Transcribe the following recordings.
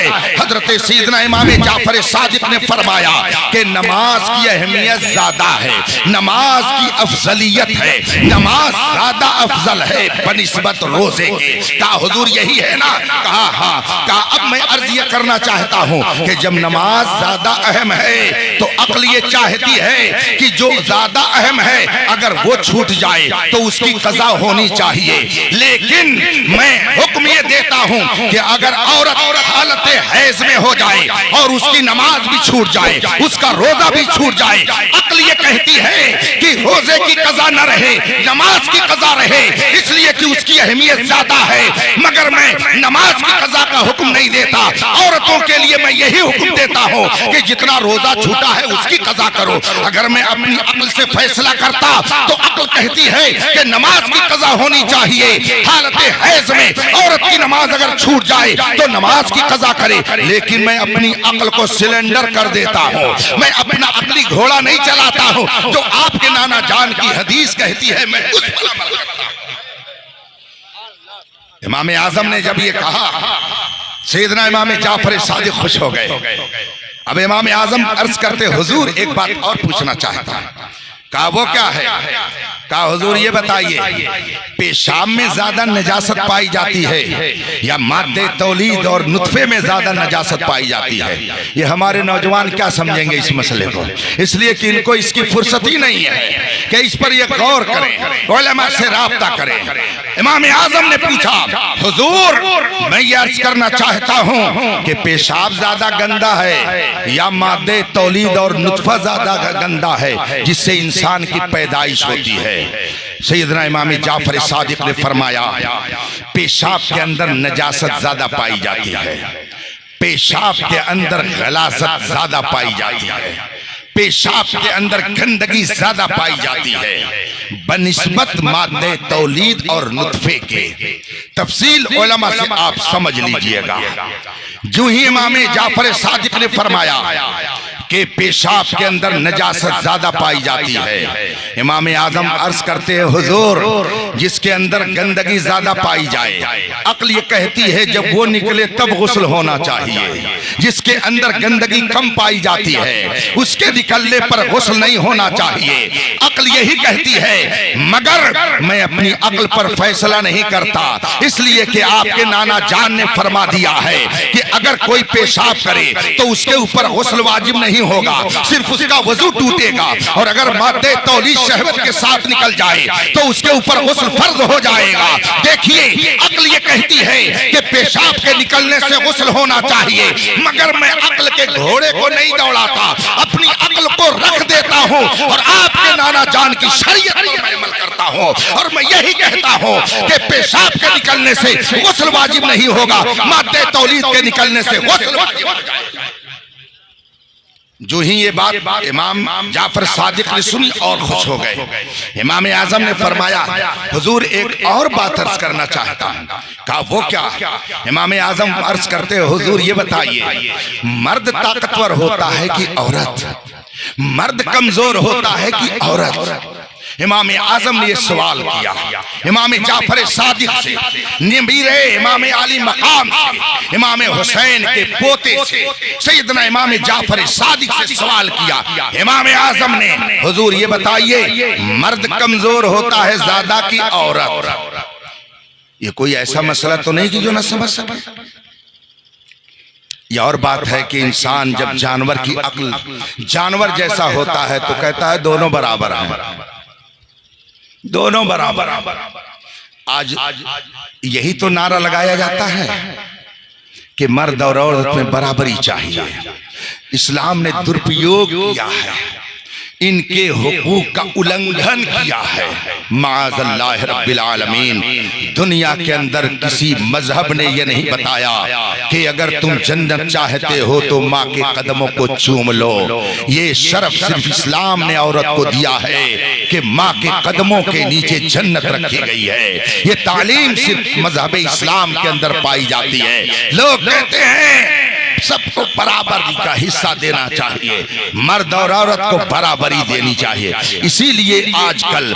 ہے حضرت سیدنا امام جعفر صادق نے فرمایا کہ نماز کی اہمیت زیادہ ہے، نماز کی افضلیت ہے، نماز زیادہ افضل ہے بنسبت روزے کے۔ کہا حضور یہی ہے نا؟ کہا ہاں۔ کہا اب میں عرض یہ کرنا چاہتا ہوں کہ جب نماز زیادہ اہم ہے تو عقل یہ چاہتی ہے کہ جو زیادہ اہم ہے اگر وہ چھوٹ جائے تو اس کی قضا ہونی چاہیے، لیکن میں حکم یہ دیتا ہوں کہ اگر عورت حالت حیض میں ہو جائے اور اس کی نماز بھی چھوٹ جائے، اس کا روزہ بھی چھوٹ جائے، عقل یہ کہتی ہے کہ روزے کی قضا نہ رہے، نماز کی قضا رہے، اس لیے کہ اس کی اہمیت زیادہ ہے۔ مگر میں نماز کی قضا کا حکم نہیں دیتا، عورتوں کے لیے میں یہی حکم دیتا ہوں کہ جتنا روزہ چھوٹا ہے اس کی قضا کرو۔ اگر میں اپنی عقل سے فیصلہ کرتا تو عقل کہتی ہے کہ نماز کی قضا ہونی چاہیے، حالت حیض میں عورت کی نماز اگر چھوٹ جائے تو نماز کی قضا کرے، لیکن میں اپنی عقل کو سلنڈر کر دیتا ہوں، میں اپنا عقلی گھوڑا نہیں چلاتا ہوں۔ جو آپ کے نانا جان کی حدیث کہتی ہے میں اس پر عمل کرتا ہوں۔ امام اعظم نے جب یہ کہا سیدنا امام جعفر صادق خوش ہو گئے۔ اب امام اعظم عرض کرتے حضور ایک بات اور پوچھنا چاہتا ہوں۔ کہا وہ کیا ہے؟ کہا حضور یہ بتائیے پیشاب میں زیادہ نجاست پائی جاتی ہے یا مادے تولید اور نطفے میں زیادہ نجاست پائی جاتی ہے؟ یہ ہمارے نوجوان کیا سمجھیں گے اس مسئلے کو؟ اس لیے کہ ان کو اس کی فرصت ہی نہیں ہے کہ اس پر یہ غور کریں، علماء سے رابطہ کریں۔ امام اعظم نے پوچھا حضور میں یہ عرض کرنا چاہتا ہوں کہ پیشاب زیادہ گندا ہے یا مادے تولید اور نطفہ زیادہ گندا ہے جس سے انسان کی پیدائش ہوتی ہے؟ سیدنا امام جعفر صادق نے فرمایا پیشاب کے اندر نجاست زیادہ پائی جاتی ہے، پیشاب کے اندر غلاظت زیادہ پائی جاتی ہے، پیشاب کے اندر گندگی زیادہ پائی جاتی ہے بنسبت مادے تولید اور نطفے کے۔ تفصیل علماء سے آپ سمجھ لیجئے گا۔ جو ہی امام جعفر صادق نے فرمایا کہ پیشاب کے اندر نجاست زیادہ پائی جاتی ہے، امام اعظم عرض کرتے ہیں حضور جس کے اندر گندگی زیادہ پائی جائے عقل یہ کہتی ہے جب وہ نکلے تب غسل ہونا چاہیے، جس کے اندر گندگی کم پائی جاتی ہے اس کے نکلنے پر غسل نہیں ہونا چاہیے، عقل یہی کہتی ہے۔ مگر میں اپنی عقل پر فیصلہ نہیں کرتا، اس لیے کہ آپ کے نانا جان نے فرما دیا ہے کہ اگر کوئی پیشاب کرے تو اس کے اوپر غسل واجب نہیں ہوگا، صرف اس کا وضو ٹوٹے گا، اور اگر مادے تولید شہوت کے ساتھ نکل جائے تو اس کے اوپر غسل فرض ہو جائے گا۔ دیکھیے عقل یہ کہتی ہے کہ پیشاب کے نکلنے سے غسل ہونا چاہیے، مگر میں عقل کے گھوڑے کو نہیں دوڑاتا، اپنی عقل کو رکھ دیتا ہوں اور آپ کے نانا جان کی شریعت پر میں عمل کرتا ہوں، اور میں یہی کہتا ہوں کہ پیشاب کے نکلنے سے غسل واجب نہیں ہوگا، مادے تولید کے نکلنے سے غسل واجب ہو جائے گا۔ جو ہی یہ بات امام جعفر صادق نے سنی اور خوش ہو گئے۔ امام اعظم نے فرمایا حضور ایک اور بات عرض کرنا چاہتا ہوں۔ کہا وہ کیا؟ امام اعظم عرض کرتے حضور یہ بتائیے مرد طاقتور ہوتا ہے کہ عورت؟ مرد کمزور ہوتا ہے کہ عورت؟ امام اعظم نے یہ سوال کیا امام جعفر صادق سے، نبیر امام علی مقام سے، امام حسین کے پوتے سے، سیدنا امام جعفر صادق سے سوال کیا۔ امام اعظم نے حضور یہ بتائیے مرد کمزور ہوتا ہے زیادہ کی عورت؟ یہ کوئی ایسا مسئلہ تو نہیں کہ جو نہ سمجھ سکے؟ یہ اور بات ہے کہ انسان جب جانور کی عقل جانور جیسا ہوتا ہے تو کہتا ہے دونوں برابر ہیں، دونوں برابر۔ آج یہی تو نعرہ لگایا جاتا ہے کہ مرد اور عورت میں برابری چاہیے۔ اسلام نے درپیوگ کیا ہے، ان کے حقوق کا النگھن کیا ہے۔ معاذ اللہ رب العالمین، دنیا کے اندر کسی مذہب نے یہ نہیں بتایا کہ اگر تم جنت چاہتے ہو تو ماں کے قدموں کو چوم لو۔ یہ شرف صرف اسلام نے عورت کو دیا ہے کہ ماں کے قدموں کے نیچے جنت رکھی گئی ہے۔ یہ تعلیم صرف مذہب اسلام کے اندر پائی جاتی ہے۔ لوگ کہتے ہیں سب کو برابری کا حصہ دینا چاہیے، مرد اور عورت کو برابری دینی چاہیے۔ اسی لیے آج کل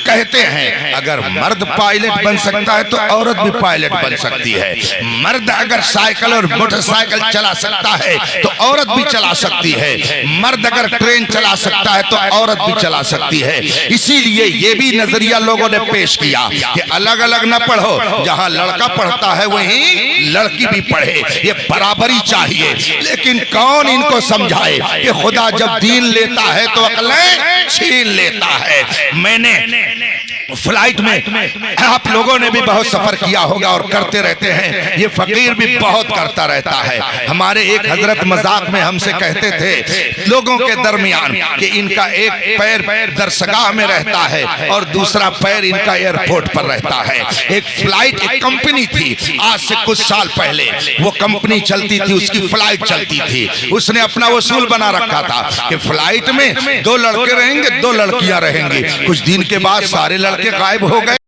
کہتے ہیں اگر مرد پائلٹ بن سکتا ہے تو عورت بھی پائلٹ بن سکتی ہے، مرد اگر سائیکل اور موٹر سائیکل چلا سکتا ہے تو عورت بھی چلا سکتی ہے، مرد اگر ٹرین چلا سکتا ہے تو عورت بھی چلا سکتی ہے۔ اسی لیے یہ بھی نظریہ لوگوں نے پیش کیا کہ الگ الگ نہ پڑھو، جہاں لڑکا پڑھتا ہے وہیں لڑکی بھی پڑھے، یہ برابری چاہیے۔ لیکن کون ان کو سمجھائے کہ خدا جب دین لیتا ہے تو عقلیں چھین لیتا ہے۔ میں نے فلائٹ میں آپ لوگوں نے بھی بہت سفر کیا ہوگا اور کرتے رہتے ہیں، یہ فقیر بھی بہت کرتا رہتا ہے۔ ہمارے ایک حضرت مذاق میں ہم سے کہتے تھے لوگوں کے درمیان کہ ان کا ایک پیر درسگاہ میں رہتا ہے اور دوسرا پیر ان کا ایئرپورٹ پر رہتا ہے۔ ایک فلائٹ ایک کمپنی تھی، آج سے کچھ سال پہلے وہ کمپنی چلتی تھی، اس کی فلائٹ چلتی تھی، اس نے اپنا اصول بنا رکھا تھا کہ فلائٹ میں 2 لڑکے رہیں گے 2 لڑکیاں رہیں گی۔ کچھ دن کے بعد سارے لڑکے غائب ہو گئے۔